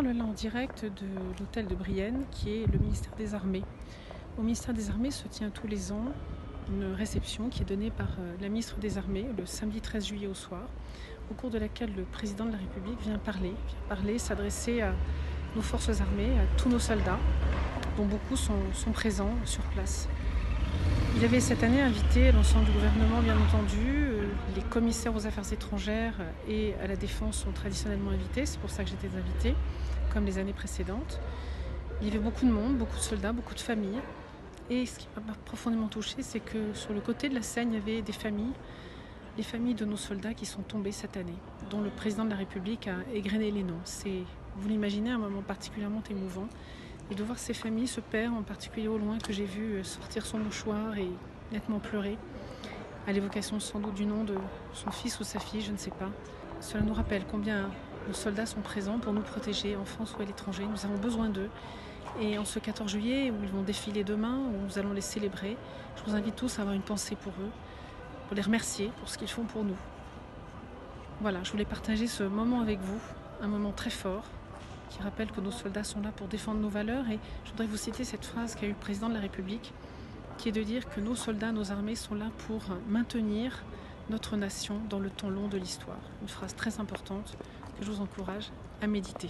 parle là en direct de l'hôtel de Brienne, qui est le ministère des Armées. Au ministère des Armées se tient tous les ans une réception qui est donnée par la ministre des Armées le samedi 13 juillet au soir, au cours de laquelle le président de la République vient parler, s'adresser à nos forces armées, à tous nos soldats, dont beaucoup sont présents sur place. Il avait cette année invité l'ensemble du gouvernement, bien entendu. Les commissaires aux affaires étrangères et à la défense sont traditionnellement invités. C'est pour ça que j'étais invitée, comme les années précédentes. Il y avait beaucoup de monde, beaucoup de soldats, beaucoup de familles. Et ce qui m'a profondément touchée, c'est que sur le côté de la scène, il y avait des familles, les familles de nos soldats qui sont tombés cette année, dont le président de la République a égrené les noms. C'est, vous l'imaginez, un moment particulièrement émouvant. Et de voir ces familles, ce père en particulier au loin que j'ai vu sortir son mouchoir et nettement pleurer, à l'évocation sans doute du nom de son fils ou sa fille, je ne sais pas. Cela nous rappelle combien nos soldats sont présents pour nous protéger en France ou à l'étranger. Nous avons besoin d'eux. Et en ce 14 juillet, où ils vont défiler demain, où nous allons les célébrer, je vous invite tous à avoir une pensée pour eux, pour les remercier pour ce qu'ils font pour nous. Voilà, je voulais partager ce moment avec vous, un moment très fort, qui rappelle que nos soldats sont là pour défendre nos valeurs. Et je voudrais vous citer cette phrase qu'a eue le président de la République, qui est de dire que nos soldats, nos armées sont là pour maintenir notre nation dans le temps long de l'histoire. Une phrase très importante que je vous encourage à méditer.